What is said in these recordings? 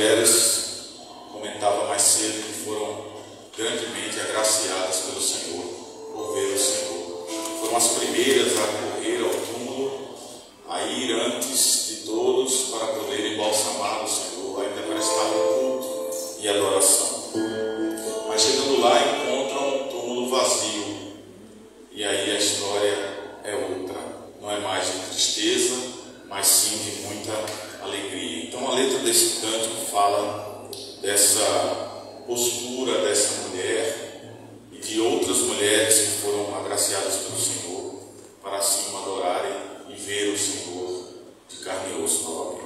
mulheres, comentava mais cedo, que foram grandemente agraciadas pelo Senhor, por ver o Senhor. Foram as primeiras a correr ao túmulo, a ir antes de todos para poder embalsamar o Senhor, ainda prestar culto e adoração. Mas chegando lá, encontram um túmulo vazio, e aí a história é outra. Não é mais de tristeza, mas sim de muita alegria. Então a letra desse cântico fala dessa postura dessa mulher e de outras mulheres que foram agraciadas pelo Senhor para assim adorarem e ver o Senhor de carne e osso novamente.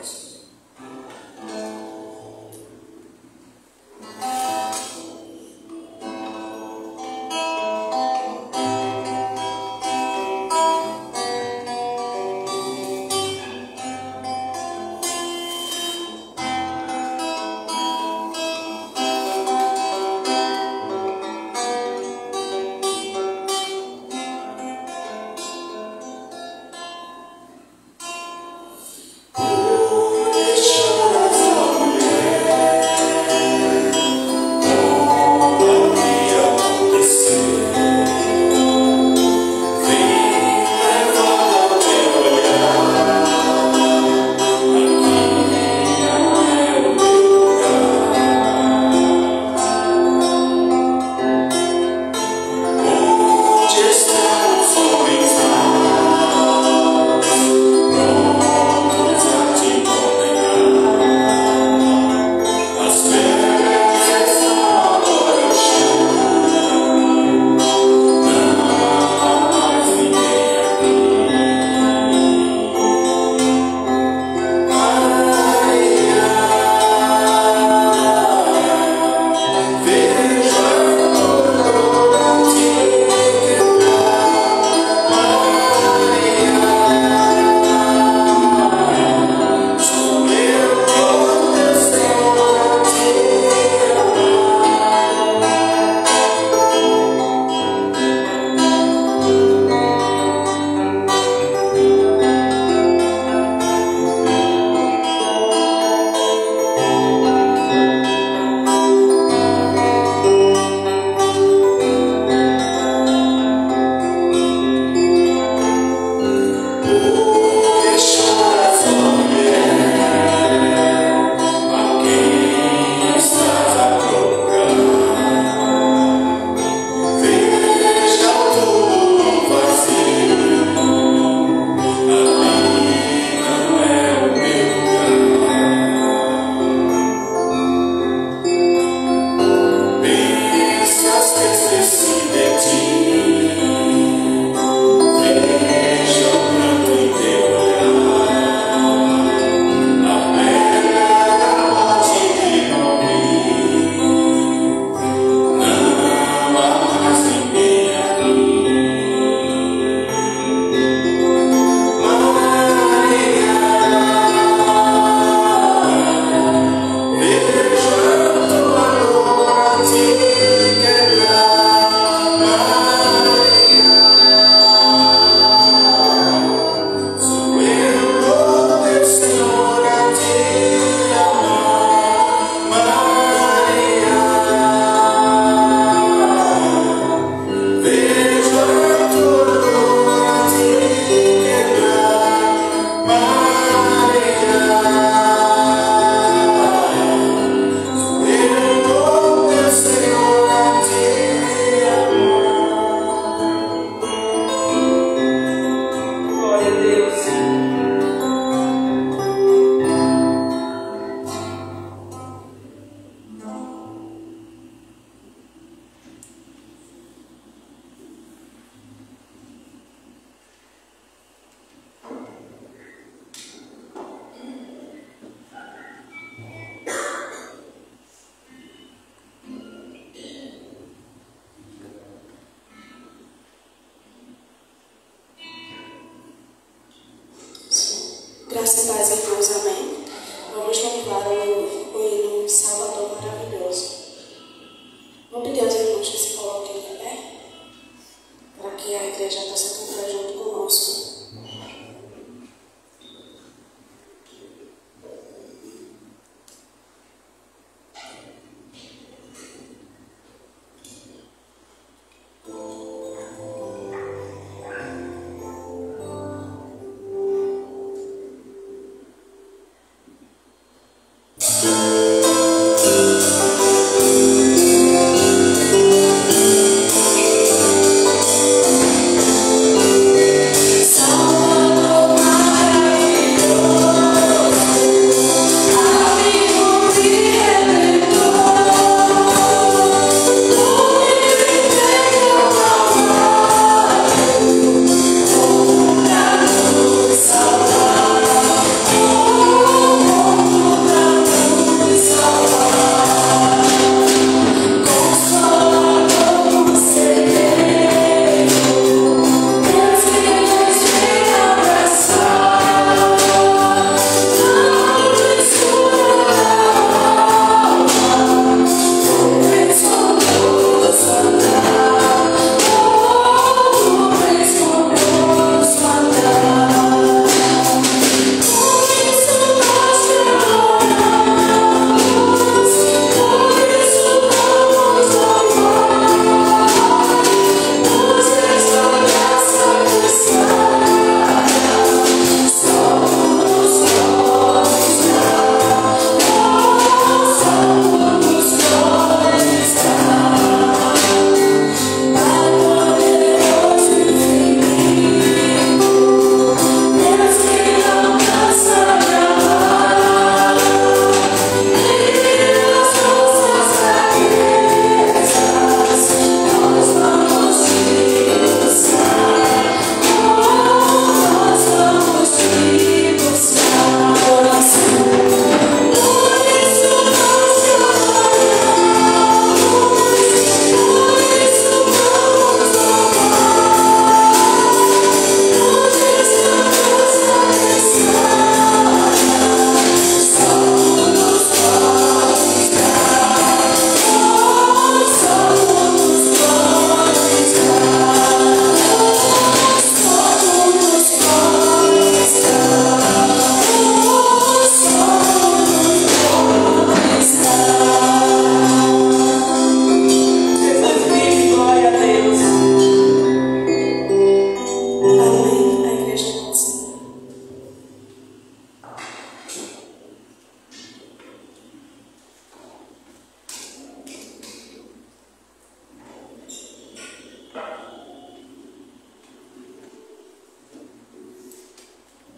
Oh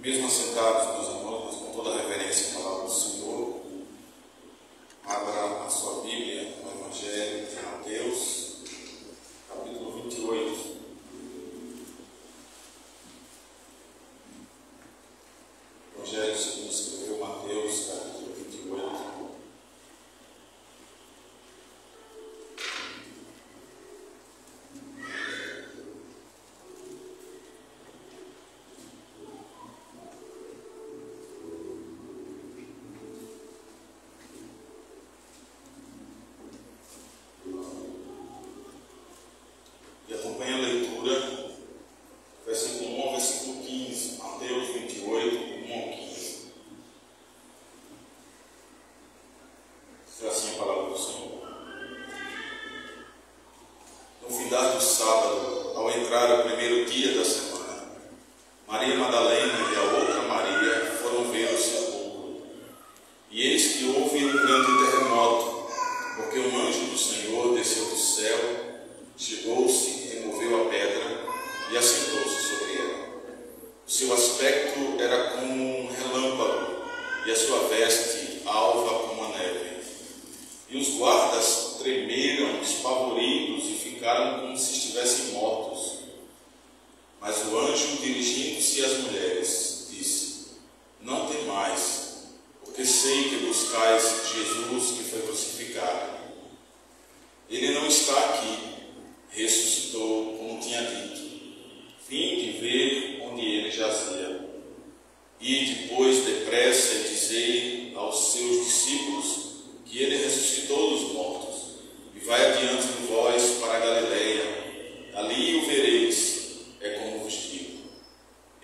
Mesmo assentados, meus irmãos, mas com toda a reverência à palavra do Senhor, abra a sua Bíblia no Evangelho de Mateus, capítulo 28. Evangelho segundo escreveu Mateus, capítulo 28. No sábado, ao entrar o primeiro dia da semana, Maria Madalena e a outra Maria foram ver o sepulcro. E eis que houve um grande terremoto, porque um anjo do Senhor desceu do céu, chegou-se, removeu a pedra e assentou-se sobre ela. O seu aspecto era como um relâmpago, e a sua veste alva como a neve. E os guardas tremeram, espavoridos, e ficaram como se estivessem mortos. Mas o anjo, dirigindo-se às mulheres, disse: Não temais, porque sei que buscais Jesus que foi crucificado. Ele não está aqui, ressuscitou, como tinha dito. Vinde ver onde ele jazia. E depois, depressa, dizei aos seus discípulos que ele ressuscitou dos mortos, e vai adiante de vós para a Galileia. Ali o vereis, é como vos digo.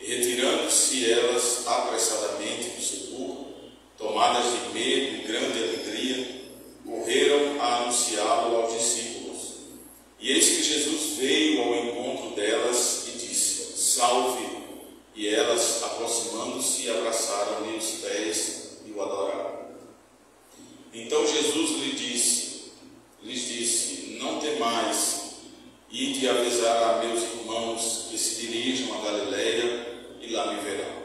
E retirando-se elas apressadamente do sepulcro, tomadas de medo e grande alegria, correram a anunciá-lo aos discípulos. E eis que Jesus veio ao encontro delas e disse: Salve! E elas, aproximando-se, abraçaram-lhe os pés e o adoraram. Então Jesus lhes disse: Não temais, ide avisar a meus irmãos que se dirijam a Galileia e lá me verão.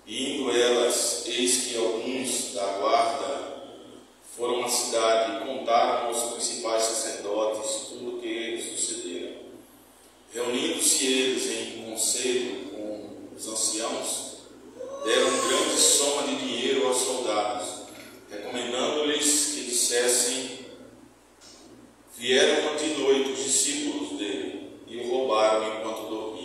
E indo elas, eis que alguns da guarda foram à cidade e contaram aos principais sacerdotes tudo o que lhes sucedera. Reunindo-se eles em conselho com os anciãos, deram grande soma de dinheiro aos soldados, recomendando-lhes que dissessem: Vieram de noite os discípulos dele e o roubaram enquanto dormíamos.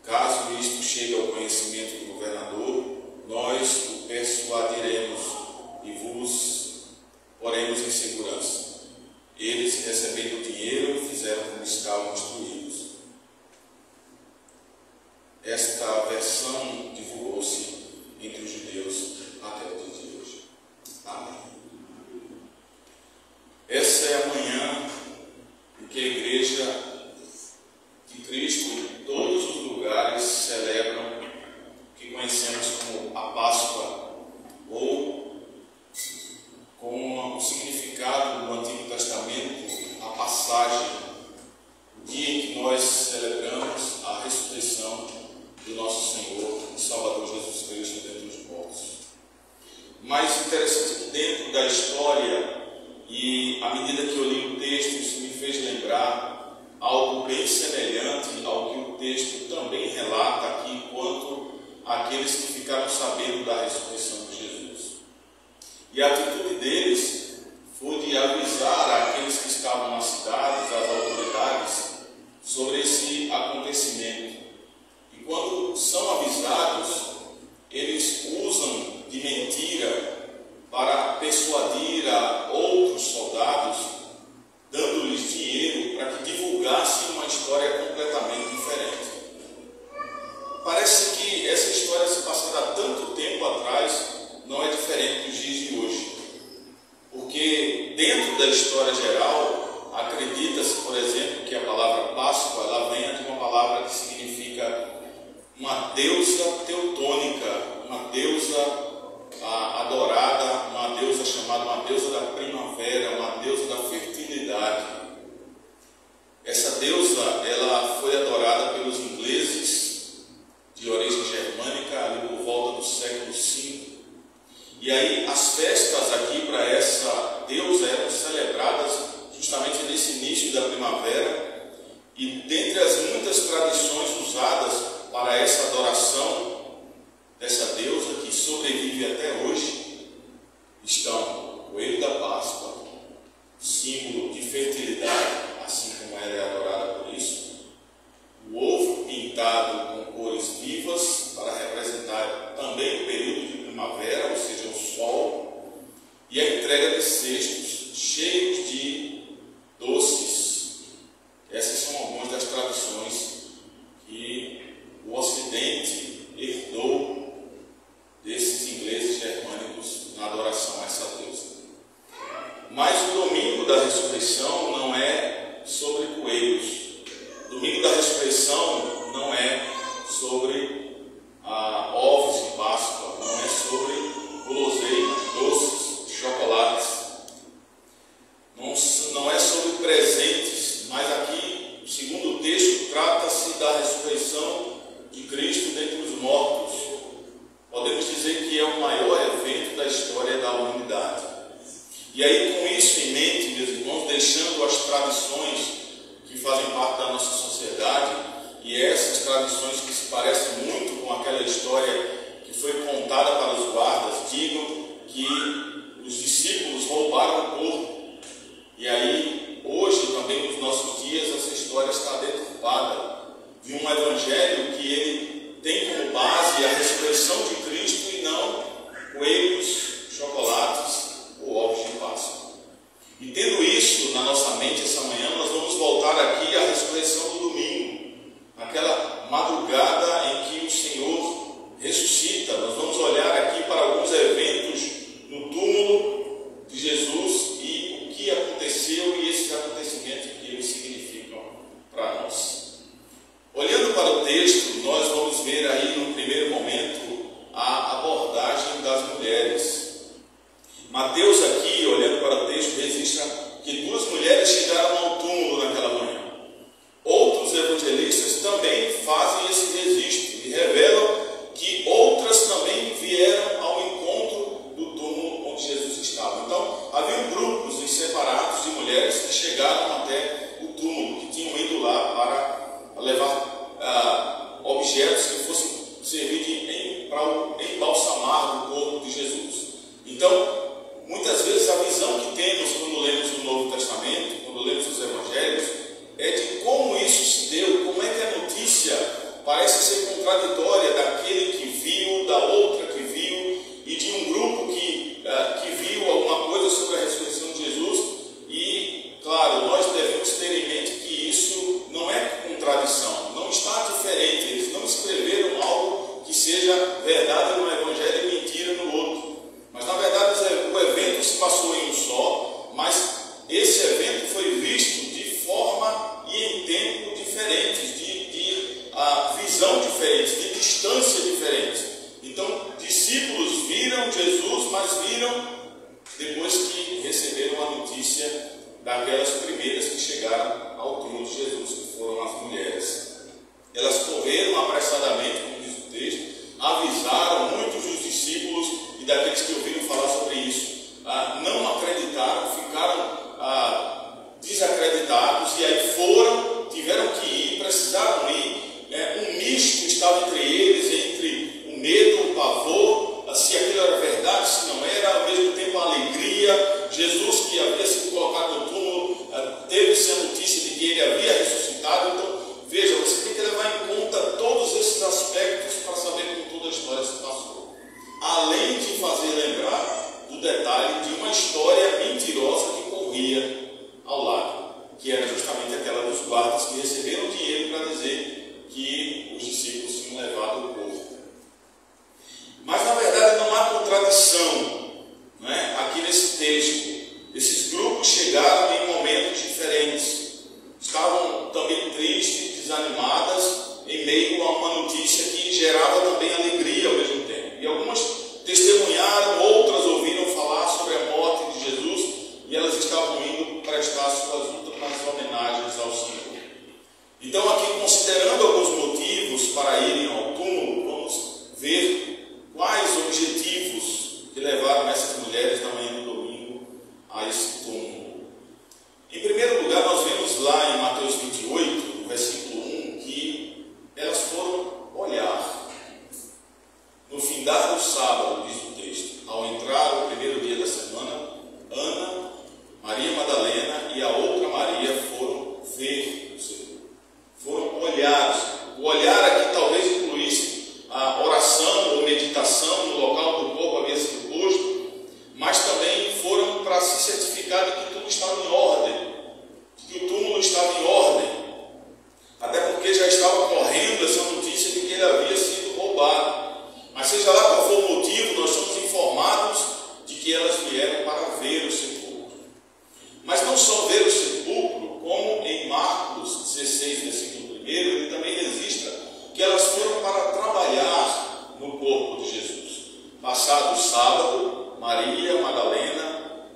Caso isto chegue ao conhecimento do governador, nós o persuadiremos e vos poremos em segurança. Eles, recebendo o dinheiro, fizeram como estavam instruídos. Esta versão divulgou-se entre os judeus até o dia de hoje. Amém. Essa é a manhã em que a Igreja de Cristo, em todos os lugares, celebram o que conhecemos como a Páscoa, ou com o significado do Antigo Testamento, a passagem, o dia em que nós celebramos a ressurreição do nosso Senhor e Salvador Jesus Cristo dentre os mortos. Mais interessante é que dentro da história, e à medida que eu li o texto, isso me fez lembrar algo bem semelhante ao que o texto também relata aqui quanto àqueles que ficaram sabendo da ressurreição de Jesus. E a atitude deles foi de avisar aqueles que estavam nas cidades, as autoridades, sobre esse acontecimento. E quando são avisados, eles usam de mentira para persuadir a outros soldados, dando-lhes dinheiro para que divulgassem uma história completamente diferente. Parece que essa história se passada há tanto tempo atrás não é diferente dos dias de hoje. Porque dentro da história geral, acredita-se, por exemplo, que a palavra Páscoa ela venha de uma palavra que significa uma deusa teutônica, uma deusa adorada, uma deusa chamada uma deusa da primavera, uma deusa da fertilidade. Essa deusa ela foi adorada pelos ingleses de origem germânica E dentre as muitas tradições usadas para essa adoração dessa deusa que sobrevive até hoje, estão o coelho da Páscoa, símbolo de fertilidade, assim como ela é adorada por isso, o ovo pintado com cores vivas para representar também o período de primavera, ou seja, o sol, e a entrega de cestos cheios de doces. Essas são algumas das tradições que o Ocidente herdou desses ingleses germânicos na adoração a essa deusa. Mas o domingo da ressurreição não é sobre coelhos. O domingo da ressurreição não é sobre ovos de Páscoa, não é sobre guloseimas, doces, chocolates. Não é sobre presentes, mas aqui, segundo o texto, trata-se da ressurreição de Cristo dentre os mortos. Podemos dizer que é o maior evento da história da humanidade. E aí, com isso em mente, meus irmãos, deixando as tradições que fazem parte da nossa sociedade, e essas tradições que se parecem muito com aquela história que foi contada para os guardas, digam que os discípulos roubaram o corpo. E aí, hoje, também nos nossos dias, essa história está deturpada de um evangelho que ele tem como base a ressurreição de Cristo e não coelhos, chocolates ou ovos de Páscoa. E tendo isso na nossa mente essa manhã, nós vamos voltar aqui à ressurreição do domingo, naquela madrugada em que o Senhor ressuscita. Nós vamos olhar aqui para alguns eventos no túmulo de Jesus e o que aconteceu e esses acontecimentos que eles significam para nós. Olhando para o texto, nós vamos ver aí no primeiro momento a abordagem das mulheres. Mateus aqui, olhando para o texto, registra que 2 mulheres chegaram ao túmulo naquela manhã. Outros evangelistas também fazem esse registro e revelam que outras também vieram ao encontro do túmulo onde Jesus estava. Então, havia grupos separados de mulheres que chegaram até o túmulo, que tinham ido lá para levar objetos que fossem servir para embalsamar o corpo de Jesus. Então, muitas vezes a visão que temos quando lemos o Novo Testamento, quando lemos os Evangelhos, é de como isso se deu, como é que a notícia parece ser contraditória daquele que viu, da outra que viu, e de um grupo que viu alguma coisa sobre a ressurreição de Jesus. E, claro, nós devemos ter em mente que isso não é contradição, não está diferente. Eles não escreveram algo que seja verdade no Evangelho e mentira no outro. Mas, na verdade, o evento se passou em um só, mas esse evento foi visto de forma e em tempo diferentes, de visão diferente, de distância diferente. Então, discípulos viram Jesus, mas viram depois que receberam a notícia daquelas primeiras que chegaram ao túmulo de Jesus, que foram as mulheres. Elas correram apressadamente, como diz o texto, avisaram muitos dos discípulos e daqueles que ouviram falar sobre isso. Não acreditaram, ficaram desacreditados, e aí tiveram que ir, precisaram ir. Um misto estava entre eles, entre o medo, o pavor, se aquilo era verdade, se não era, ao mesmo tempo a alegria. Jesus, que havia sido colocado no túmulo, teve-se a notícia de que ele havia ressuscitado. Então, veja, você tem que levar em conta todos esses aspectos para saber como toda a história se passou. Além de fazer lembrar do detalhe de uma história mentirosa que corria ao lado, que era justamente aquela dos guardas que receberam dinheiro para dizer que os discípulos tinham levado o corpo. Mas, na verdade, não há contradição, não é? Aqui nesse texto. Esses grupos chegaram em momentos diferentes. Estavam também tristes, desanimadas, em meio a uma notícia que gerava também alegria ao mesmo tempo. E algumas testemunharam, outras ouviram falar sobre a morte de Jesus, e elas estavam indo prestar suas últimas homenagens ao Senhor. Então, aqui, considerando alguns motivos para irem ao túmulo, vamos ver quais objetivos que levaram essas mulheres na manhã do domingo a esse túmulo. Em primeiro lugar, nós vemos lá em Mateus 28, certificado de que tudo estava em ordem, que o túmulo estava em ordem, até porque já estava correndo essa notícia de que ele havia sido roubado. Mas seja lá qual for o motivo, nós somos informados de que elas vieram para ver o sepulcro. Mas não só ver o sepulcro, como em Marcos 16, versículo 1, ele também registra que elas foram para trabalhar no corpo de Jesus. Passado o sábado, Maria Madalena,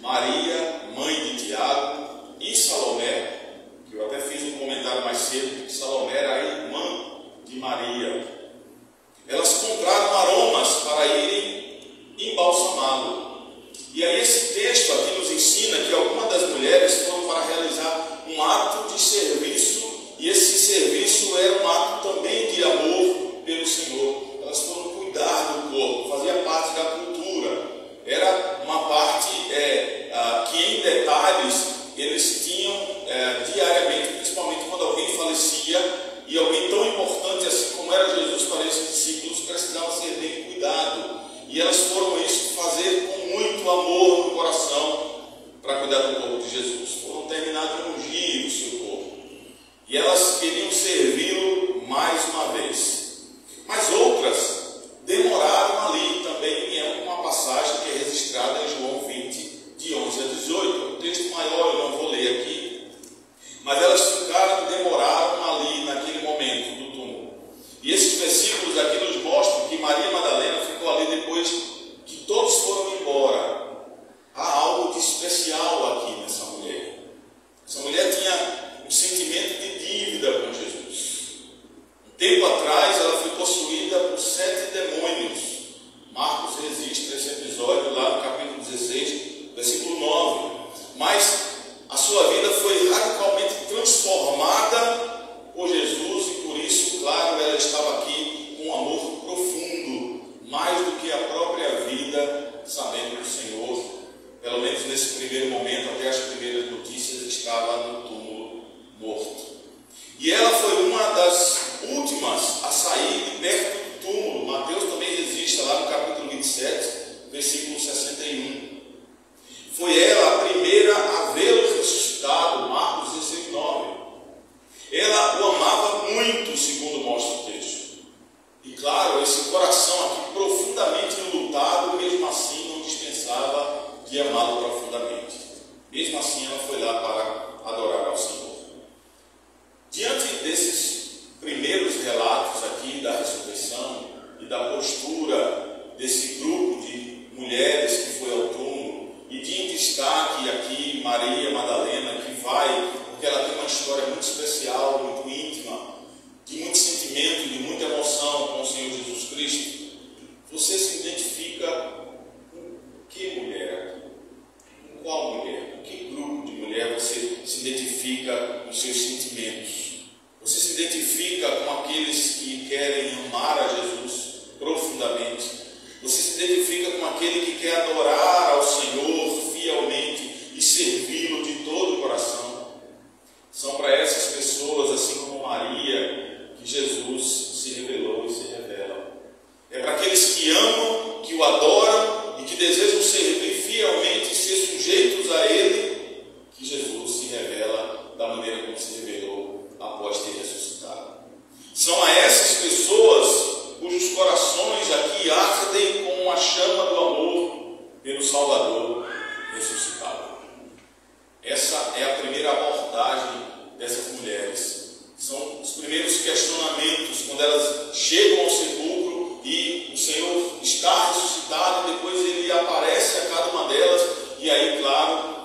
Maria, mãe de Tiago, e Salomé, que eu até fiz um comentário mais cedo, que Salomé era a irmã de Maria. Elas compraram aromas para irem embalsamá-lo. E aí esse texto aqui nos ensina que algumas das mulheres foram para realizar um ato de serviço, e esse serviço era um ato também de amor pelo Senhor. Elas foram cuidar do corpo, fazia parte da cultura, era uma parte que em detalhes eles tinham diariamente, principalmente quando alguém falecia, e alguém tão importante assim como era Jesus para esses discípulos precisava ser bem cuidado, e elas foram isso fazer com muito amor no coração para cuidar do corpo de Jesus. Foram terminar de ungir o seu corpo, e elas queriam servi-lo mais uma vez. Mas outras demoraram ali também, em uma passagem que é registrada em João 20, de 11 a 18. É um texto maior, eu não vou ler aqui, mas elas demoraram ali naquele momento do túmulo. E esses versículos aqui nos mostram que Maria Madalena ficou ali depois que todos foram embora. Há algo de especial aqui nessa mulher. Essa mulher tinha um sentimento de dívida com Jesus. Um tempo atrás ela foi possuída por 7 demônios. Marcos registra esse episódio lá no capítulo 16, versículo 9. Mas a sua vida foi radicalmente transformada por Jesus, e por isso, claro, ela estava aqui com um amor profundo, mais do que a própria vida, sabendo que o Senhor, pelo menos nesse primeiro momento, até as primeiras notícias, estava no túmulo morto. E ela foi uma das últimas a sair de perto do túmulo. Mateus também registra lá no capítulo 27, versículo 61. Foi ela a primeira a vê-lo ressuscitado, Marcos 16, 9. Ela o amava muito, segundo mostra o texto. E claro, esse coração aqui profundamente enlutado, mesmo assim não dispensava de amá-lo profundamente. Mesmo assim ela foi lá para adorar ao Senhor. Diante desses primeiros relatos aqui da ressurreição e da postura desse grupo de mulheres que foi ao túmulo, e de destaque aqui Maria Madalena, que vai, porque ela tem uma história muito especial, muito íntima, de muito sentimento, de muita emoção com o Senhor Jesus Cristo. Você se identifica com que mulher? Com qual mulher? Com que grupo de mulher você se identifica com seus sentimentos? Você se identifica com aqueles que querem amar a Jesus profundamente? Você se identifica com aquele que quer adorar ao Senhor fielmente e servi-lo de todo o coração? São para essas pessoas, assim como Maria, que Jesus se revelou e se revela. É para aqueles que amam, que o adoram e que desejam servir fielmente e ser sujeitos a Ele, que Jesus se revela da maneira como se revelou após ter ressuscitado. São a essas pessoas cujos corações aqui ardem com a chama do amor pelo Salvador ressuscitado. Essa é a primeira abordagem dessas mulheres. São os primeiros questionamentos quando elas chegam ao sepulcro e o Senhor está ressuscitado, e depois Ele aparece a cada uma delas, e aí, claro,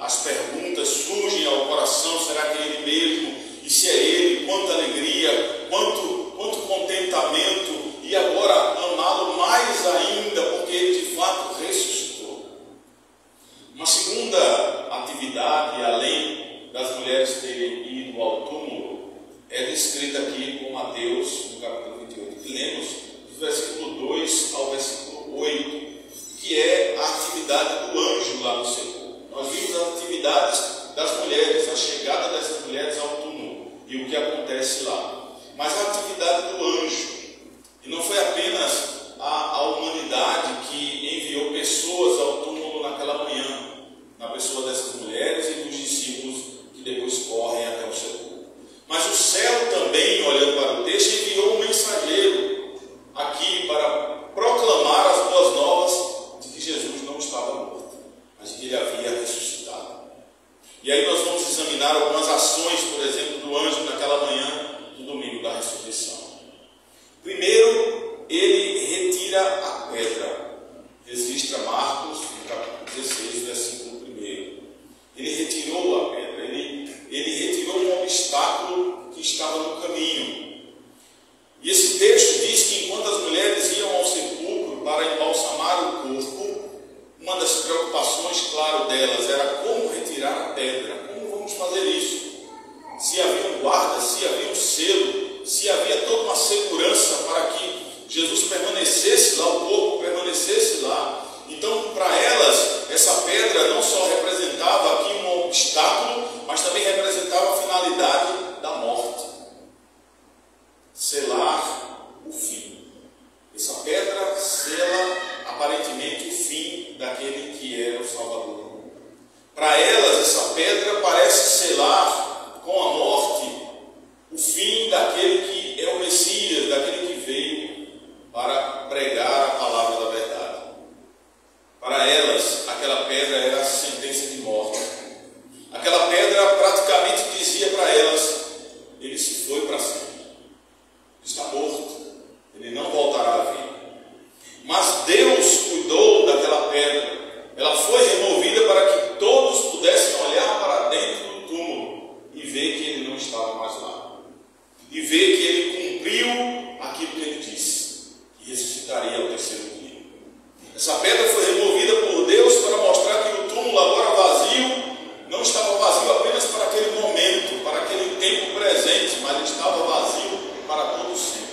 as perguntas surgem ao coração: será que é Ele mesmo? E se é Ele, quanta alegria, quanto contentamento, e agora amá-lo mais ainda, porque Ele de fato ressuscitou. Uma segunda atividade, além das mulheres terem ido ao túmulo, é descrita aqui por Mateus, no capítulo 28, que lemos, do versículo 2 ao versículo 8, que é a atividade do anjo lá no sepulcro. Nós vimos as atividades das mulheres, a chegada dessas mulheres ao túmulo e o que acontece lá. Mas a atividade do anjo, e não foi apenas a humanidade que enviou pessoas ao túmulo naquela manhã, E aí nós vamos examinar algumas ações, por exemplo, do anjo naquela manhã do domingo da ressurreição. Primeiro, ele retira a pedra. Registra Marcos, no capítulo 16, versículo 1. Ele retirou a pedra, ele retirou um obstáculo que estava no caminho. E esse texto diz que enquanto as mulheres iam ao sepulcro para embalsamar o corpo, uma das preocupações, claro, delas era como retirar a pedra. Como vamos fazer isso? Se havia um guarda, se havia um selo, se havia toda uma segurança para que Jesus permanecesse lá, o corpo permanecesse lá. Então, para elas, essa pedra não só representava aqui um obstáculo, mas também representava a finalidade da morte. Selar o fim. Essa pedra sela aparentemente o fim daquele que era o Salvador. Para elas, essa pedra parece selar com a morte o fim daquele que é o Messias, daquele que veio para pregar a palavra da verdade. Para elas, aquela pedra era a sentença de morte. Aquela pedra praticamente dizia para elas: ele se foi para sempre, está morto, ele não voltará a vir. Mas Deus cuidou daquela pedra. Ela foi removida para que todos pudessem olhar para dentro do túmulo e ver que ele não estava mais lá. E ver que ele cumpriu aquilo que ele disse, que ressuscitaria ao terceiro dia. Essa pedra foi removida por Deus para mostrar que o túmulo, agora vazio, não estava vazio apenas para aquele momento, para aquele tempo presente, mas ele estava vazio para todo sempre.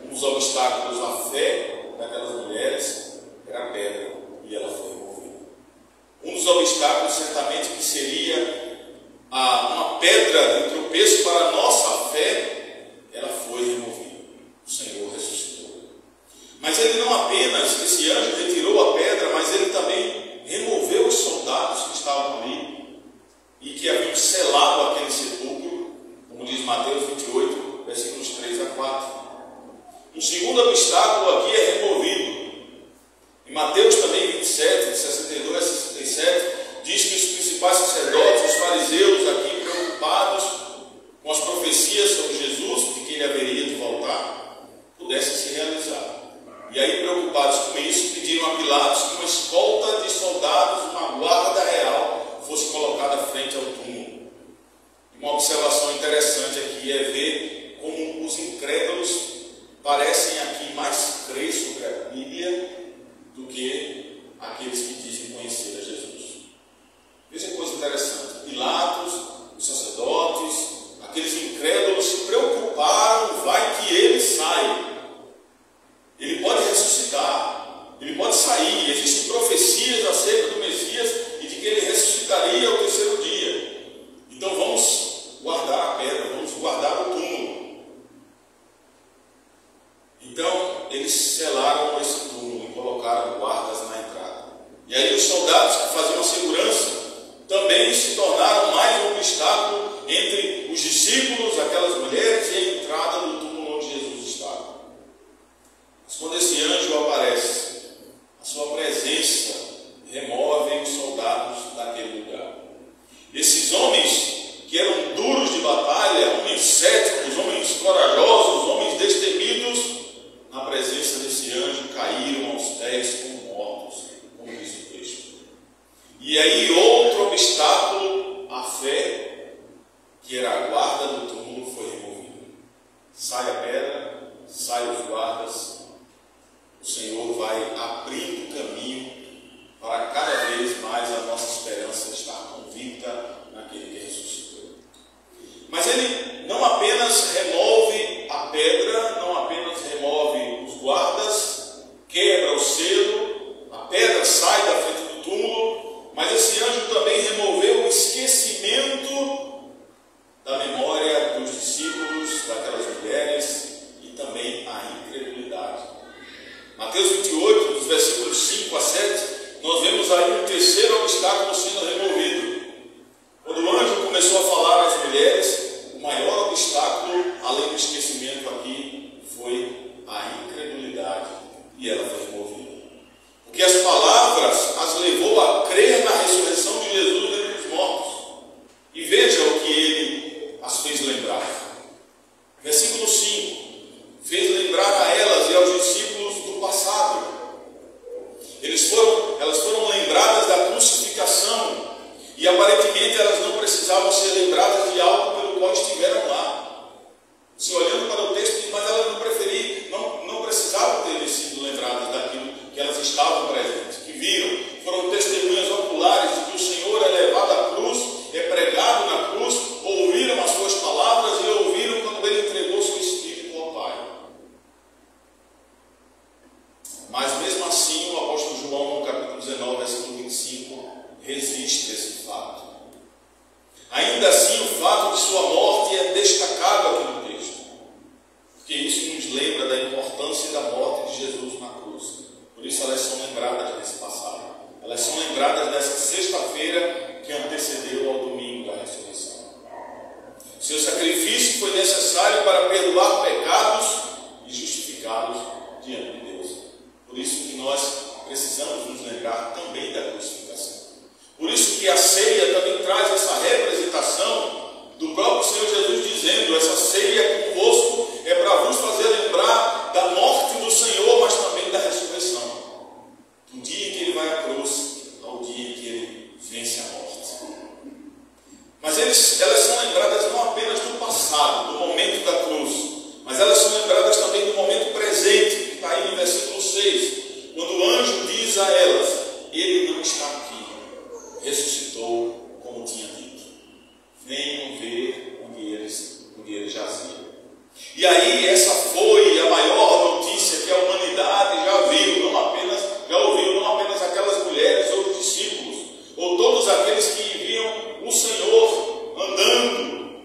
Um dos obstáculos à fé daquelas mulheres era a pedra, e ela foi removida. Um dos obstáculos, certamente, que seria uma pedra de tropeço para a nossa fé, ela foi removida. O Senhor ressuscitou. Mas ele não apenas, esse anjo retirou a pedra, mas ele também removeu os soldados que estavam ali e que haviam selado aquele sepulcro, como diz Mateus 28, versículos 3 a 4. Um segundo obstáculo aqui é removido. Em Mateus também 27, de 62 a 67, diz que os principais sacerdotes, os fariseus aqui preocupados com as profecias sobre Jesus, de que ele haveria de voltar, pudessem se realizar. E aí, preocupados com isso, pediram a Pilatos que uma escolta de soldados, uma guarda real, fosse colocada frente ao túmulo. Uma observação interessante aqui é ver como os incrédulos parecem aqui mais crer sobre a Bíblia do que aqueles que dizem conhecer a Jesus. Veja que coisa interessante. Pilatos, os sacerdotes, aqueles incrédulos se preocuparam, vai que ele sai. Ele pode ressuscitar, ele pode sair. Existem profecias acerca do Messias e de que ele ressuscitaria ao terceiro dia. Então vamos guardar a pedra, vamos guardar o túmulo. Então eles selaram esse túmulo e colocaram guardas na entrada. E aí os soldados que faziam a segurança também se tornaram mais um obstáculo entre os discípulos, aquelas mulheres, e a entrada do túmulo onde Jesus estava. Mas quando esse anjo aparece, a sua presença remove os soldados daquele lugar. Esses homens que eram duros de batalha, homens céticos, homens corajosos, homens destemidos, na presença desse anjo caíram aos pés como mortos, como diz o texto. E aí outro obstáculo à fé, que era a guarda do túmulo, foi removido. Sai a pedra, sai os guardas, o Senhor vai abrindo caminho para cada vez mais a nossa esperança estar convicta naquele que ressuscitou. Mas ele não apenas remove a pedra, não apenas remove os guardas, quebra o selo, a pedra sai da frente do túmulo, mas esse anjo também removeu o esquecimento da memória dos discípulos, daquelas mulheres, e também a incredulidade. Mateus 28, dos versículos 5 a 7, nós vemos aí um terceiro obstáculo sendo removido. Quando o anjo começou a falar às mulheres, o maior obstáculo, além do esquecimento aqui, foi a incredulidade, e ela foi removida. Porque as palavras as levou a crer na ressurreição de Jesus dentre E aparentemente elas não precisavam ser lembradas de algo pelo qual estiveram lá. Se olhando para o texto, mas elas não precisavam ter sido lembradas daquilo que elas estavam presentes, que viram, foram testemunhas oculares de que o Senhor é levado à cruz, é pregado na cruz, ouviram as suas palavras e ouviram quando ele entregou seu Espírito ao Pai. Mas mesmo assim, o apóstolo João, no capítulo 19, versículo 25, resiste a esse fato. Ainda assim, o fato de sua morte é destacado aqui no texto, porque isso nos lembra da importância da morte de Jesus na cruz. Por isso elas são lembradas desse passado. Elas são lembradas dessa sexta-feira que antecedeu ao domingo da ressurreição. Seu sacrifício foi necessário para perdoar pecados e justificá-los diante de Deus. Por isso que nós precisamos nos lembrar também da crucificação. Por isso que a ceia também traz essa representação do próprio Senhor Jesus dizendo: essa ceia convosco é para vos fazer lembrar da morte do Senhor, mas também da ressurreição. Do dia em que ele vai à cruz ao dia em que ele vence a morte. Mas elas são lembradas não apenas do passado, do momento da cruz, mas elas são lembradas também do momento presente, que está aí no versículo 6, quando o anjo diz a elas: ele não está aqui, ressuscitou como tinha dito. Venham ver onde ele jazia. E aí essa foi a maior notícia que a humanidade já ouviu, não apenas aquelas mulheres ou os discípulos, ou todos aqueles que viam o Senhor andando,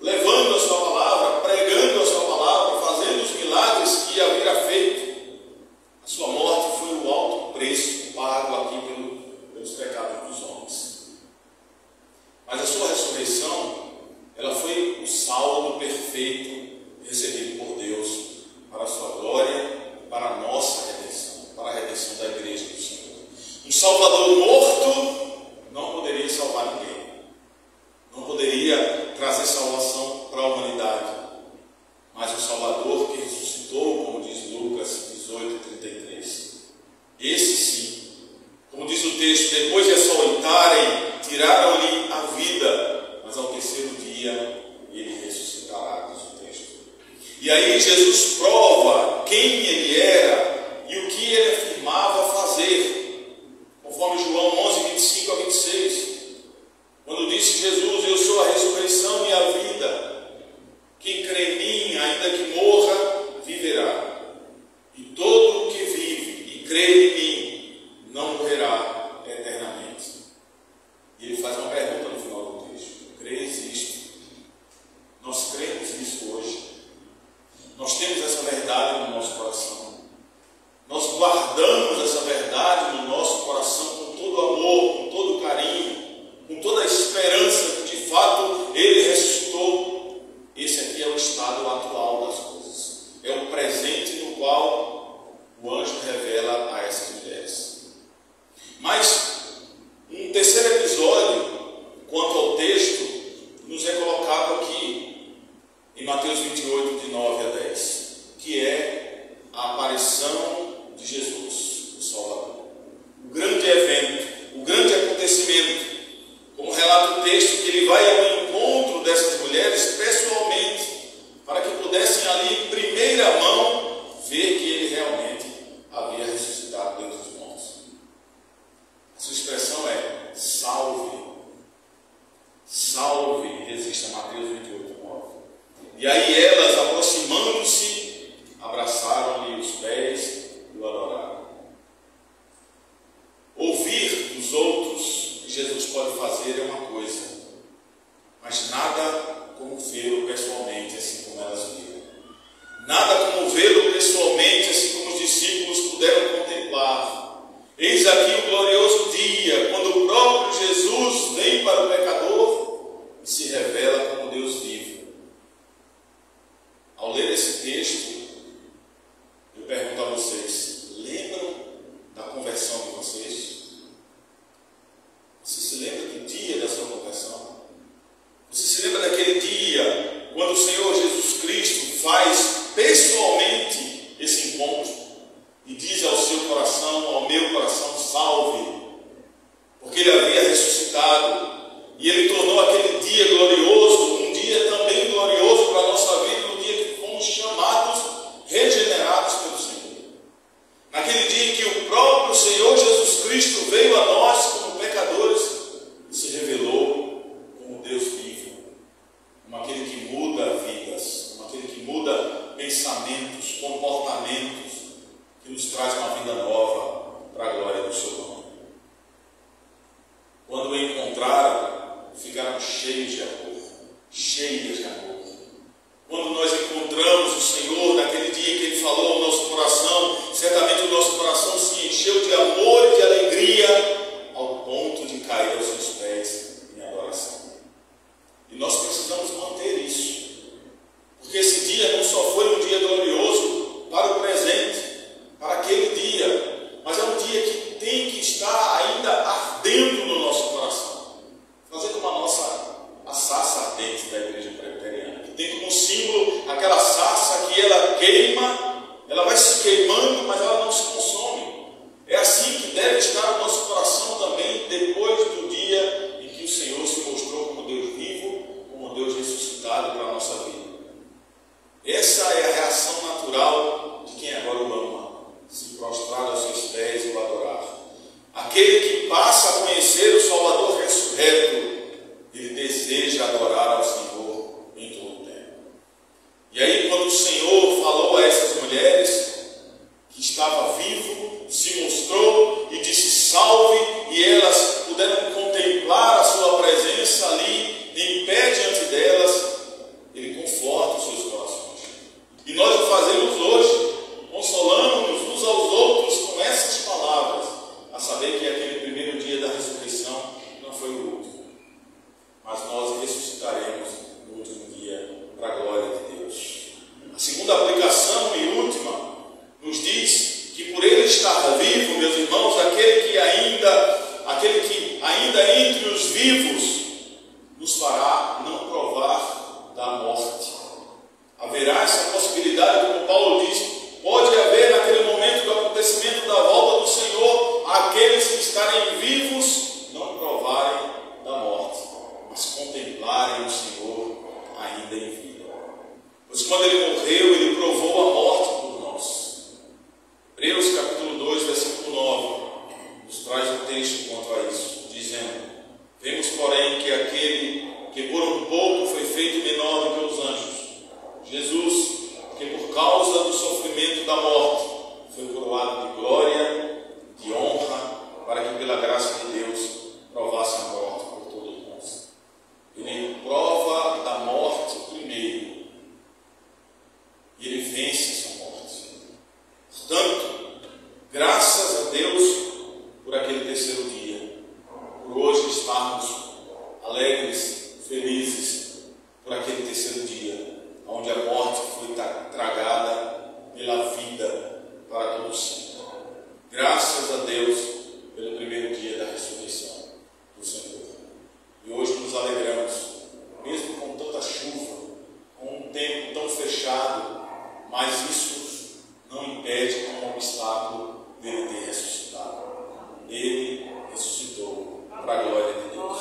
levando a sua palavra, pregando a sua palavra, fazendo os milagres que havia feito. A sua morte foi o alto preço pago aqui pelos pecados dos homens. Mas a sua ressurreição, ela foi o saldo perfeito recebido por Deus para a sua glória, para a nossa redenção, para a redenção da igreja do Senhor. Um Salvador morto não poderia salvar ninguém, não poderia trazer salvação para a humanidade, mas o Salvador que ressuscitou, como diz Lucas 18:33, esse sim, como diz o texto, depois de açoitarem, tiraram-lhe a vida, mas ao terceiro dia ele ressuscitará, diz o texto. E aí Jesus prova quem ele era e o que ele afirmava fazer, conforme João 11:25-26, quando disse Jesus: eu sou a ressurreição e a vida, quem crê em mim, ainda que morra, viverá, e todo o que vive e crê em mim não morrerá eternamente. E ele faz uma pergunta no final do texto: crês isto? Nós cremos nisso hoje? Nós temos essa verdade no nosso coração? Nós guardamos essa verdade no nosso coração com todo amor, com todo carinho, com toda a esperança que de fato ele ressuscitou? Esse aqui é o estado atual das coisas. É o presente no qual o anjo revela a essas mulheres. Mas um terceiro episódio, quanto ao texto, nos é colocado aqui em Mateus 28, de 9 a 10, que é a aparição de Jesus, o Salvador. O grande evento, o grande acontecimento, como relata o texto, que ele vai ao encontro dessas mulheres pessoalmente, para que pudessem ali, em primeira mão, ver que ele realmente havia ressuscitado dentre os mortos. A sua expressão é: salve, salve, resiste a Mateus 28, 9. E aí elas, aproximando-se, abraçaram-lhe os pés e o adoraram. Ouvir dos outros que Jesus pode fazer é uma coisa, ele havia ressuscitado. E ele tornou aquele dia glorioso, um dia também glorioso para a nossa vida, no dia que fomos chamados, regenerados pelo Senhor. Naquele dia em que o próprio Senhor Jesus Cristo veio a nós como pecadores e se revelou como Deus vivo, como aquele que muda vidas, como aquele que muda pensamentos, comportamentos, que nos traz uma vida nova para a glória do seu nome. Quando o encontraram, ficaram cheios de amor, cheias de amor. Quando nós encontramos o Senhor, naquele dia que Ele falou ao nosso coração, certamente o nosso coração se encheu de amor e de alegria, ao ponto de cair aos seus pés em adoração. E nós precisamos manter isso, porque esse dia não só foi um dia glorioso para o presente, para aquele dia, mas é um dia que tem que estar ainda ardendo no nosso coração. Fazer como a sarça ardente da igreja presbiteriana, que tem como símbolo aquela sarça que ela queima, ela vai se queimando, mas ela não se consome. É assim que deve estar o nosso coração também, depois do dia em que o Senhor se mostrou como Deus vivo, como Deus ressuscitado para a nossa vida. Essa é a reação natural de quem agora o ama, se prostrar aos seus pés e o adorar. Aquele que passa a conhecer o Salvador ressurreto, ele deseja adorar ao Senhor em todo o tempo. E aí, quando o Senhor falou a essas mulheres que estava vivo, se mostrou e disse salve, e elas puderam contemplar a sua presença ali, em pé diante delas, ele conforta os seus corações. E nós o fazemos hoje, consolando-nos uns aos outros com essas palavras, a saber que aquele primeiro dia da ressurreição não foi o último, mas nós ressuscitaremos no último dia para a glória de Deus. A segunda aplicação e última nos diz que por ele estar vivo, meus irmãos, aquele que ainda entre os vivos nos fará não provar da morte. Haverá essa possibilidade, como Paulo diz, pode haver naquele momento do acontecimento da volta do Senhor, aqueles que estarem vivos não provarem da morte, mas contemplarem o Senhor ainda em vida. Pois quando Ele morreu, Ele provou a morte por nós. Hebreus capítulo 2, versículo 9, nos traz um texto quanto a isso, dizendo: vemos, porém, que aquele que por um pouco foi feito menor do que os anjos, Jesus, que por causa do sofrimento da morte foi coroado de glória, de honra, para que pela graça de Deus provasse a morte por todos nós. Ele prova da morte primeiro, e ele vence essa morte. Portanto, graças a Deus por aquele terceiro dia, por hoje estarmos alegres, felizes, por aquele terceiro dia, onde a morte foi tragada pela vida para todo sempre. Graças a Deus pelo primeiro dia da ressurreição do Senhor. E hoje nos alegramos, mesmo com tanta chuva, com um tempo tão fechado, mas isso não impede como obstáculo dele ter ressuscitado. Ele ressuscitou para a glória de Deus.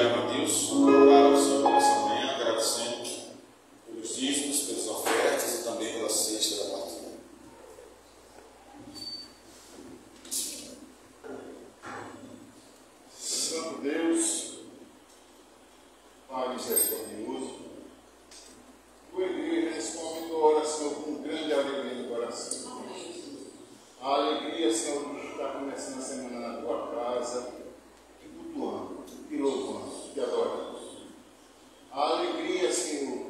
obrigado, Mateus, por orar ao Senhor nessa manhã, agradecendo pelos dízimos, pelas ofertas e também pela cesta da partilha. Santo Deus, Pai misericordioso, tua igreja nesse momento ora, Senhor, com grande alegria no coração. A alegria, Senhor, de estar começando a semana na tua casa, te cultuando, te louvando, te adorando. A alegria, Senhor,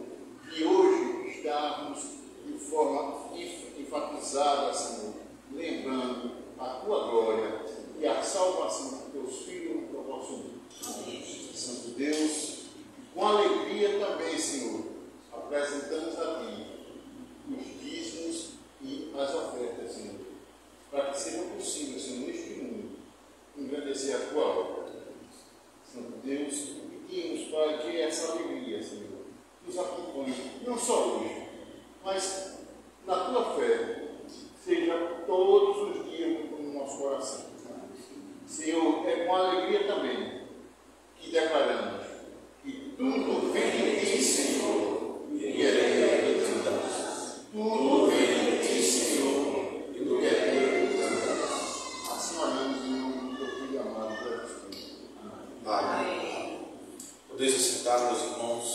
de hoje estarmos de forma enfatizada, Senhor, lembrando a tua glória e a salvação que teus filhos proporcionam. Santo Deus, com alegria também, Senhor, apresentamos a Ti os dízimos e as ofertas, Senhor, para que seja possível, Senhor, neste mundo, engrandecer a Tua obra. Santo Deus, pedimos, Pai, que essa alegria, Senhor, nos acompanhe, não só hoje, mas na Tua fé, seja todos os dias no nosso coração. Senhor, é com alegria também que declaramos que tudo vem de Ti, Senhor, e é de Ti. Tudo vem de Ti, Senhor, e do que é de Ti. Assim oramos em nome do Teu Filho amado, Jesus Cristo. Amém. Podeis sentar, meus irmãos.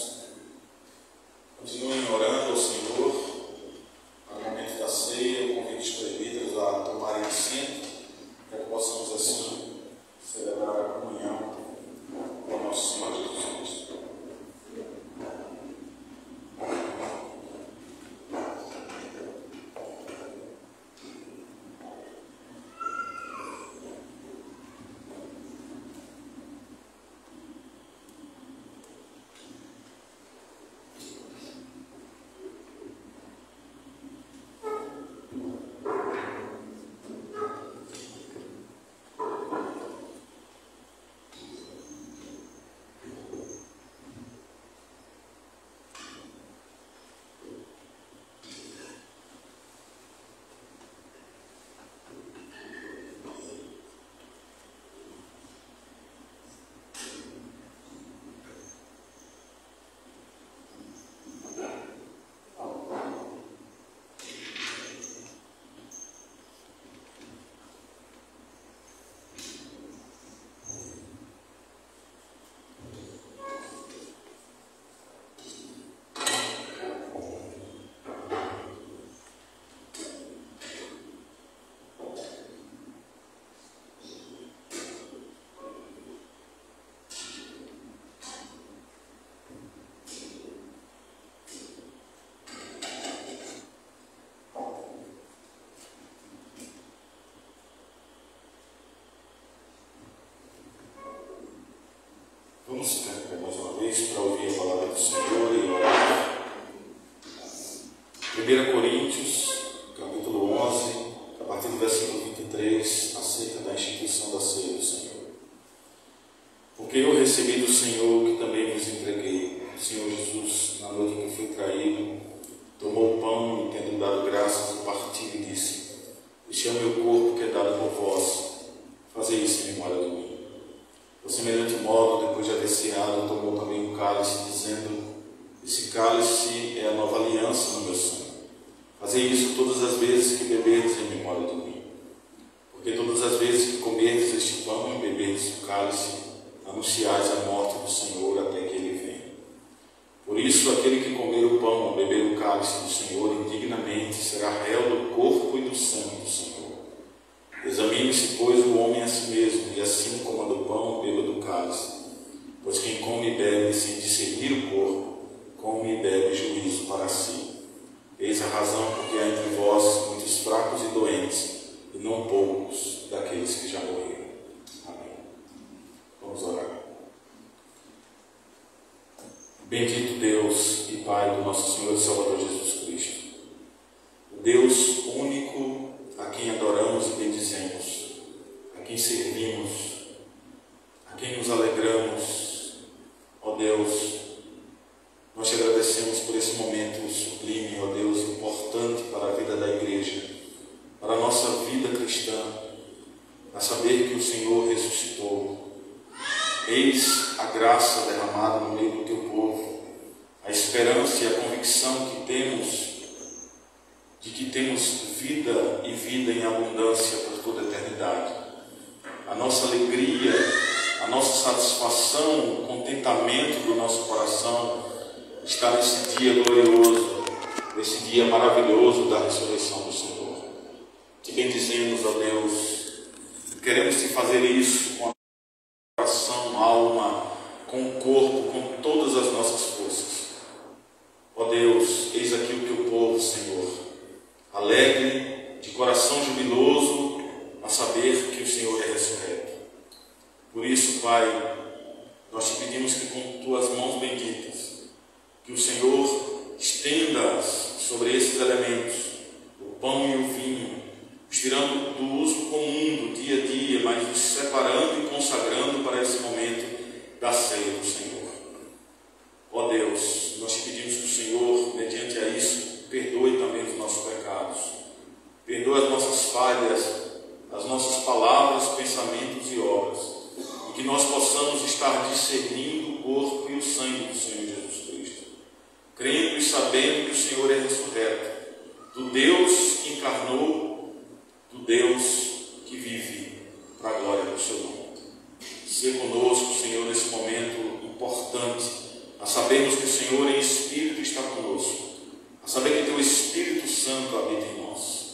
Continuem orando ao Senhor. No momento da ceia, eu convido os presbíteros a tomarem assento, para que possamos assim celebrar a comunhão com o nosso Senhor Jesus Cristo. Vamos ficar aqui mais uma vez para ouvir a palavra do Senhor e orar. 1 Coríntios, capítulo 11, a partir do versículo 23, acerca da instituição da ceia do Senhor. Porque eu recebi do Senhor que também vos entreguei. O Senhor Jesus, na noite em que foi traído, tomou o pão e, tendo dado graças, partiu e disse: este é o meu corpo que é dado por vós, fazei isso em memória de mim. Por semelhante modo, depois de haver ceado, tomou também o cálice, dizendo: esse cálice é a nova aliança no meu sangue. Fazei isso todas as vezes que beberdes em memória de mim. Porque todas as vezes que comerdes este pão e beberdes o cálice, anunciais a morte do Senhor até que Ele venha. Por isso, aquele que comer o pão ou beber o cálice do Senhor indignamente será réu do corpo e do sangue do Senhor. Examine-se, pois, o homem a si mesmo, e assim coma do pão e beba do cálice. Pois quem come e bebe sem discernir o corpo, come e bebe juízo para si. Eis a razão porque há entre vós muitos fracos e doentes, e não poucos daqueles que já morreram. Amém. Vamos orar. Bendito Deus e Pai do nosso Senhor e Salvador Jesus Cristo, o Deus único a quem adoramos e bendizemos, a quem servimos, a quem nos alegramos. Ó Deus, nós te agradecemos por esse momento sublime, ó Deus, importante para a vida da igreja, para a nossa vida cristã, a saber que o Senhor ressuscitou. Eis a graça graça derramada no meio do teu povo, a esperança e a convicção que temos de que temos vida e vida em abundância por toda a eternidade. A nossa alegria, a nossa satisfação, o contentamento do nosso coração está nesse dia glorioso, nesse dia maravilhoso da ressurreição do Senhor. Te bendizemos, ó Deus, queremos te fazer isso com a coração, alma, com o corpo, com todas as nossas forças. Ó Deus, eis aqui o teu povo, Senhor, alegre, de coração jubiloso, a saber que o Senhor é ressurreto. Por isso, Pai, nós te pedimos que com tuas mãos benditas, que o Senhor estenda sobre esses elementos, o pão e o vinho, os tirando do uso comum do dia a dia, mas os separando e consagrando para esse momento da ceia do Senhor. Ó Deus, nós te pedimos que o Senhor, mediante a isso, perdoe também os nossos pecados, perdoe as nossas falhas, as nossas palavras, pensamentos e obras, e que nós possamos estar discernindo o corpo e o sangue do Senhor Jesus Cristo, crendo e sabendo que o Senhor é ressurreto, do Deus que encarnou, do Deus que vive para a glória do seu nome. Ser conosco, Senhor, nesse momento importante, a sabermos que o Senhor em Espírito está conosco, a saber que teu Espírito Santo habita em nós.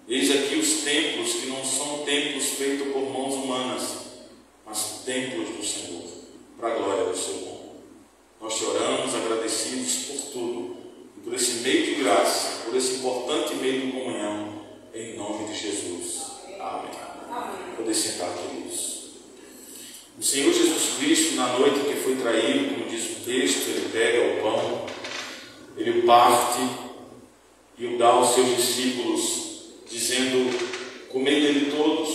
Eis aqui os templos que não são templos feitos por mãos humanas, mas templos do Senhor, para a glória do seu nome. Nós te oramos agradecidos por tudo, e por esse meio de graça, por esse importante meio de comunhão, em nome de Jesus. Amém. Poder sentar, queridos. O Senhor Jesus Cristo, na noite que foi traído, como diz o texto, ele pega o pão, ele o parte e o dá aos seus discípulos, dizendo: comei dele todos,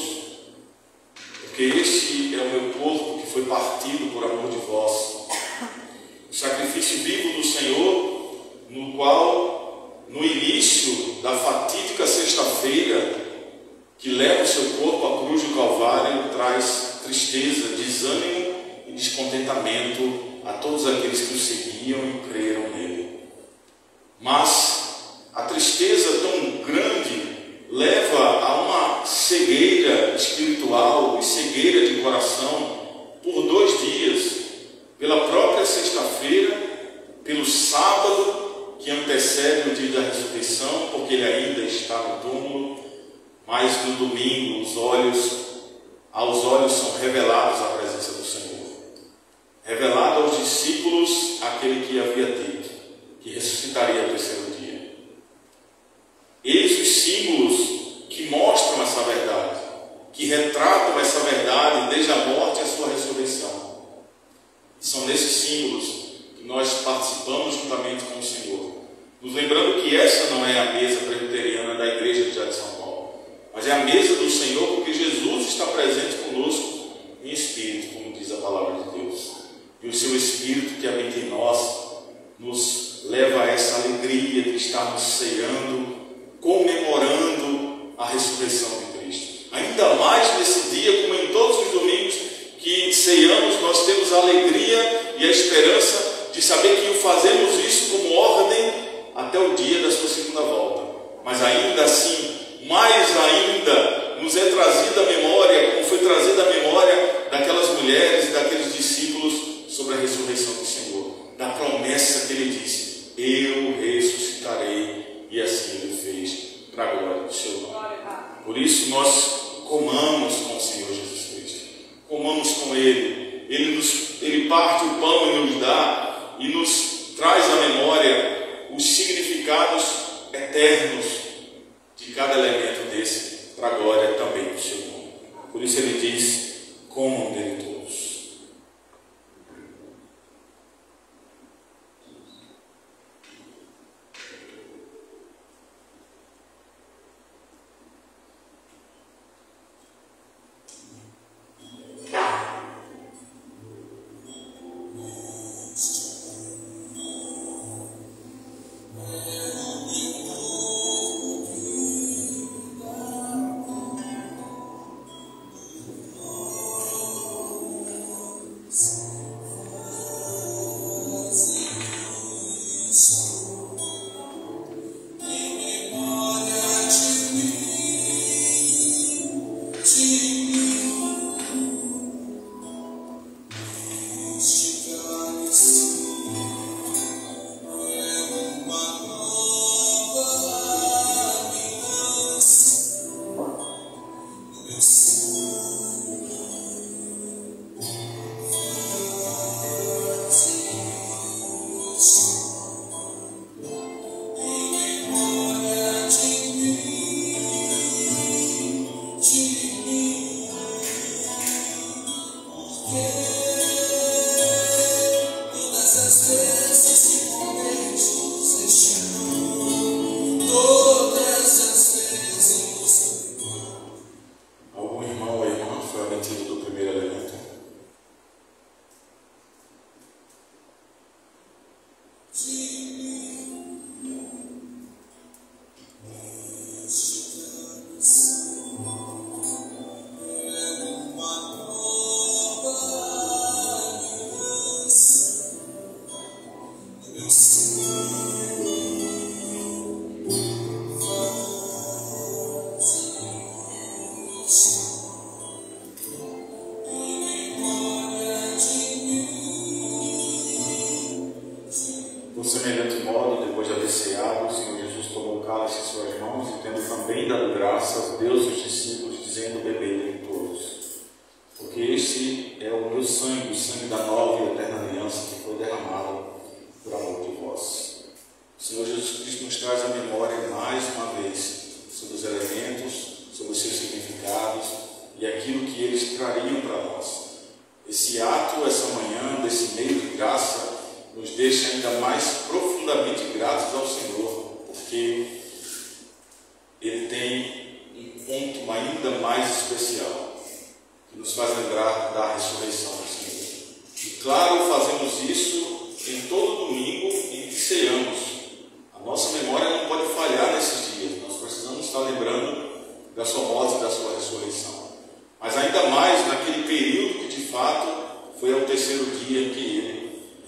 porque este é o meu corpo que foi partido por amor de vós. O sacrifício vivo do Senhor, no qual, no início da fatídica sexta-feira, que leva o seu corpo à cruz do Calvário, traz tristeza, desânimo e descontentamento a todos aqueles que o seguiam e creram nele. Mas a tristeza tão grande leva a uma cegueira espiritual e cegueira de coração por 2 dias, pela própria sexta-feira, pelo sábado que antecede o dia da ressurreição, porque ele ainda está no túmulo, mas no domingo aos olhos são revelados a presença do Senhor. Revelado aos discípulos aquele que havia dito que ressuscitaria ao 3º dia. Eis os símbolos que mostram essa verdade, que retratam essa verdade desde a morte à sua ressurreição. São nesses símbolos que nós participamos juntamente com o Senhor, nos lembrando que essa não é a mesa presbiteriana da Igreja de Jardim de São Paulo, mas é a mesa do Senhor, porque Jesus está presente conosco em Espírito, como diz a palavra de Deus. E o seu Espírito que habita em nós nos leva a essa alegria de estarmos ceando, comemorando a ressurreição de Cristo. Ainda mais nesse dia, como em todos os domingos que ceiamos, nós temos a alegria e a esperança de saber que fazemos isso como ordem até o dia da sua segunda volta. Mas ainda assim, mais ainda, nos é trazida a memória, como foi trazida a memória daquelas mulheres e daqueles discípulos sobre a ressurreição do Senhor, da promessa que ele disse: eu ressuscitarei, e assim ele fez, para a glória do seu nome. Por isso nós comamos com o Senhor Jesus Cristo, comamos com ele, ele parte o pão e nos dá, e nos traz à memória os significados eternos de cada elemento desse, para a glória também do seu nome. Por isso ele diz: comam dele todos. Por semelhante modo, depois de haver ceado, o Senhor Jesus tomou o cálice em suas mãos e, tendo também dado graças, deu aos discípulos, dizendo: bebei dele todos, porque este é o meu sangue, o sangue da nova e eterna aliança, que foi derramado por amor de vós. O Senhor Jesus Cristo nos traz à memória mais uma vez sobre os elementos, sobre os seus significados e aquilo que eles trariam para nós. Esse ato, essa manhã, desse meio de graça, nos deixa ainda mais profundamente gratos ao Senhor, porque Ele tem um ponto ainda mais especial, que nos faz lembrar da ressurreição do Senhor. E claro, fazemos isso em todo domingo em que ceamos. A nossa memória não pode falhar nesses dias, nós precisamos estar lembrando da sua morte e da sua ressurreição. Mas ainda mais naquele período que de fato foi ao terceiro dia que Ele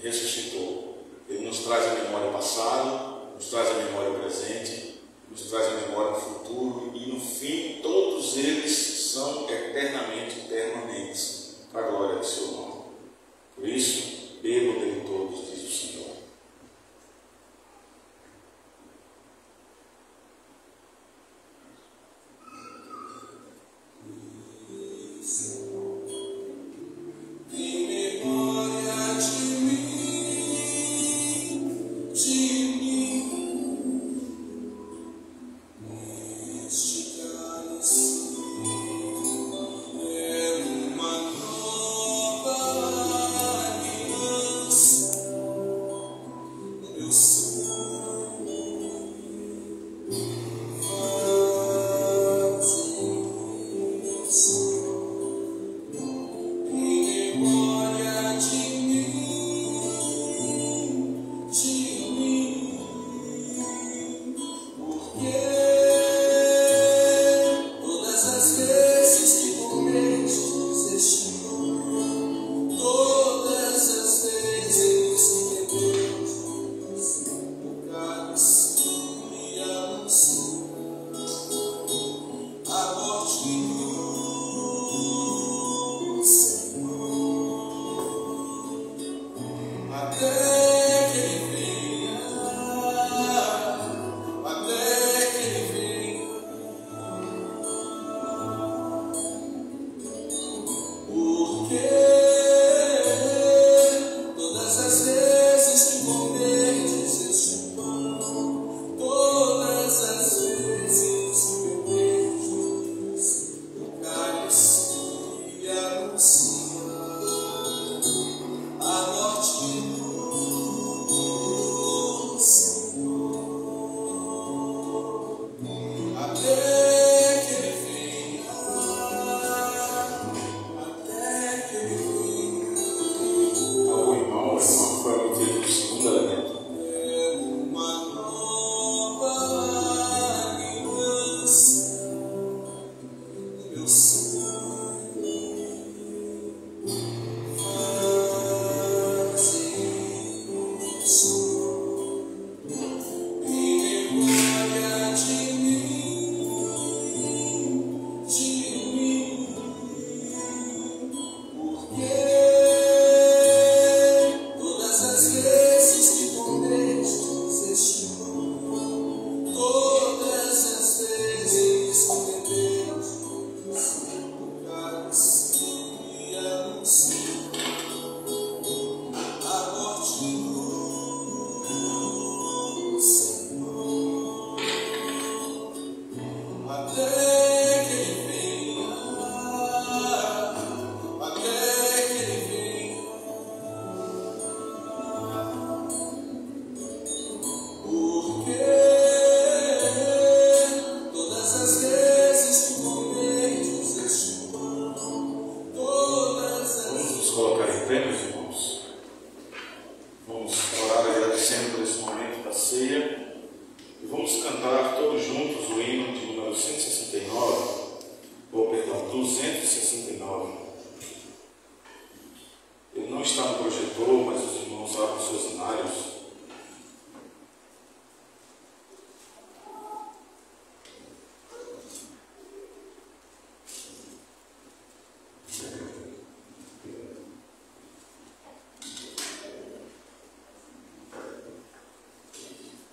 ressuscitou. Ele nos traz a memória passada, nos traz a memória presente, nos traz a memória futuro e no fim todos eles são eternamente permanentes para a glória do seu nome. Por isso, bebam dele todos, diz o Senhor. A morte cantar todos juntos o hino de número 269. Ele não está no projetor, mas os irmãos abram os seus anários.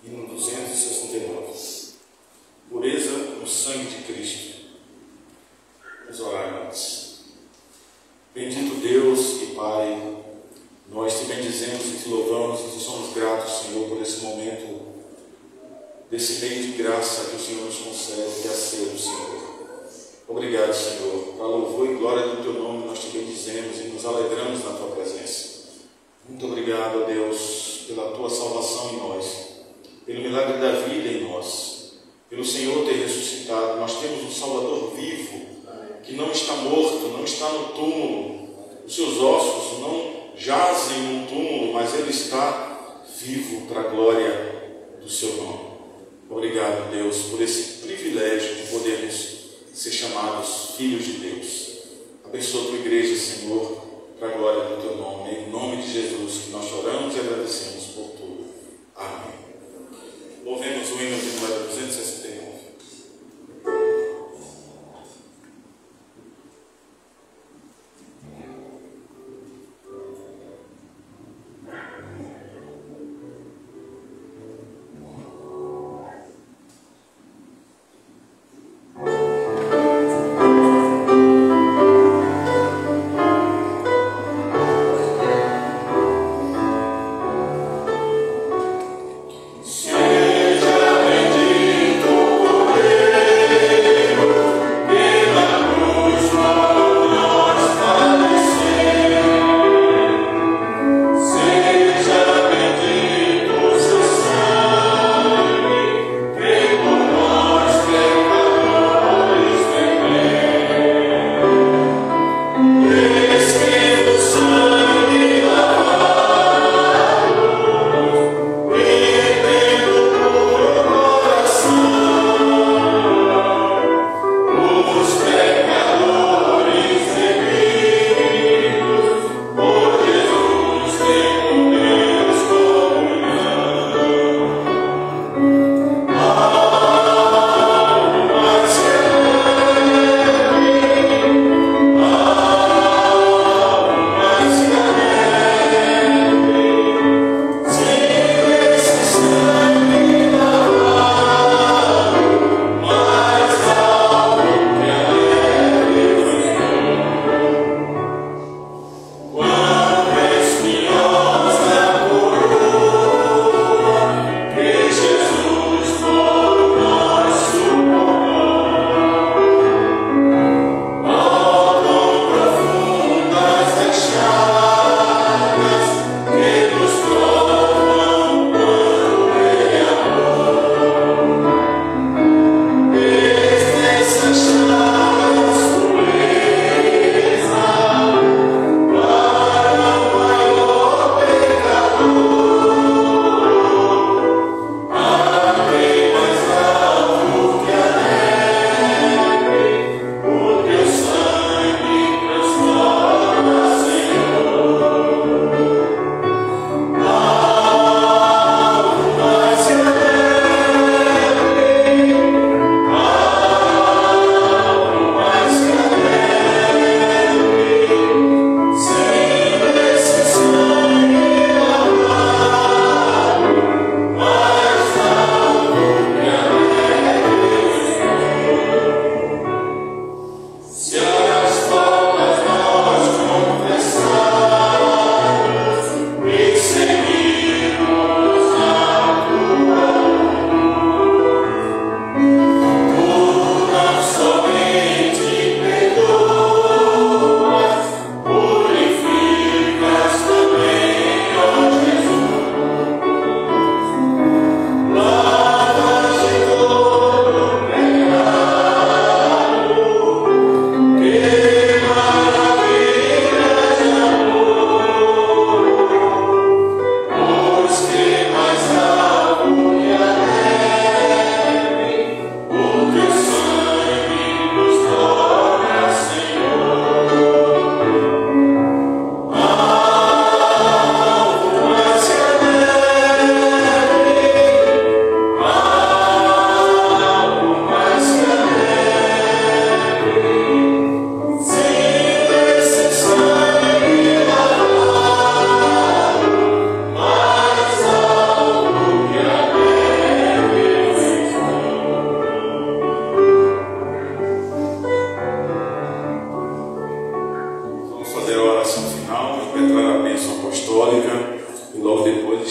Hino 269. Pureza no sangue de Cristo. Vamos orar, irmãos. Bendito Deus e Pai, nós te bendizemos e te louvamos e te somos gratos, Senhor, por esse momento, desse meio de graça que o Senhor nos concede, que é a ceia do Senhor. Obrigado, Senhor. Para louvor e glória do teu nome, nós te bendizemos e nos alegramos na tua presença. Muito obrigado, ó Deus, pela tua salvação em nós, pelo milagre da vida em nós, pelo Senhor ter ressuscitado. Nós temos um Salvador vivo, que não está morto, não está no túmulo. Os seus ossos não jazem num túmulo, mas ele está vivo para a glória do seu nome. Obrigado, Deus, por esse privilégio de podermos ser chamados filhos de Deus. Abençoa a tua igreja, Senhor, para a glória do teu nome. Em nome de Jesus que nós choramos e agradecemos por tudo. Amém. Louvemos o hino de número 269.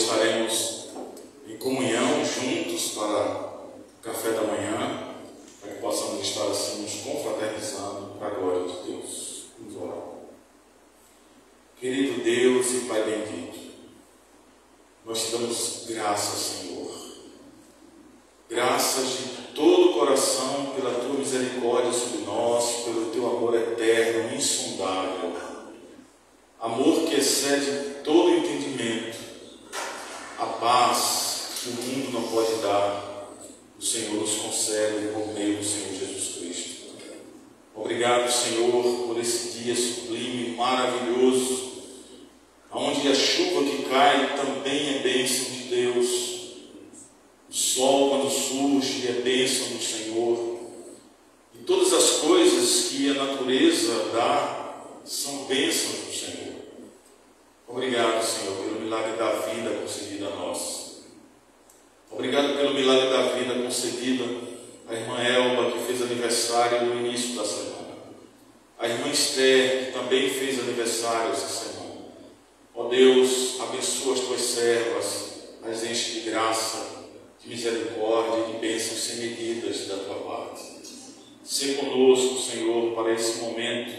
estaremos em comunhão juntos para o café da manhã, para que possamos estar assim nos confraternizando para a glória de Deus. Vamos orar. Querido Deus e Pai bendito, nós te damos graças, Senhor. Graças de todo o coração pela tua misericórdia sobre nós, pelo teu amor eterno, insondável. Amor que excede todo entendimento. A paz que o mundo não pode dar, o Senhor nos concede por meio do Senhor Jesus Cristo. Obrigado, Senhor, por esse dia sublime, maravilhoso, onde a chuva que cai também é bênção de Deus. O sol, quando surge, é bênção do Senhor. E todas as coisas que a natureza dá são bênçãos do Senhor. Obrigado, Senhor, pelo milagre da vida concedido a nós. Obrigado pelo milagre da vida concedido à irmã Elba, que fez aniversário no início da semana. A irmã Esther, que também fez aniversário essa semana. Ó Deus, abençoa as tuas servas, as enche de graça, de misericórdia e de bênçãos sem medidas da tua parte. Sê conosco, Senhor, para esse momento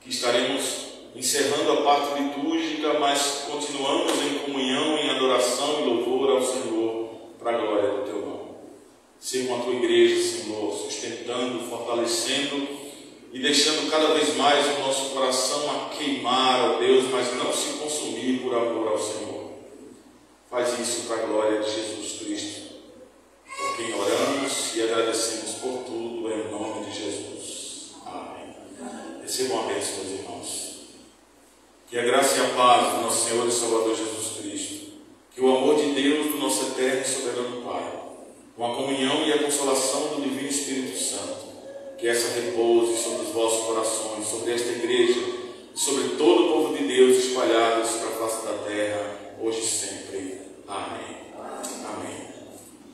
que estaremos encerrando a parte litúrgica, mas continuamos em comunhão, em adoração e louvor ao Senhor, para a glória do teu nome. Sê com a tua igreja, Senhor, sustentando, fortalecendo e deixando cada vez mais o nosso coração a queimar, ó Deus, mas não se consumir por amor ao Senhor. Faz isso para a glória de Jesus Cristo, por quem oramos e agradecemos por tudo, em nome de Jesus. Amém. Recebam a bênção, meus irmãos. Que a graça e a paz do nosso Senhor e Salvador Jesus Cristo, que o amor de Deus, do nosso eterno e soberano Pai, com a comunhão e a consolação do Divino Espírito Santo, que essa repouse sobre os vossos corações, sobre esta igreja, sobre todo o povo de Deus espalhados para a face da terra, hoje e sempre. Amém. Amém.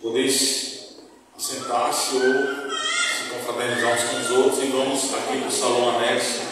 Podeis assentar-se ou se confraternizar uns com os outros e vamos aqui para o salão anexo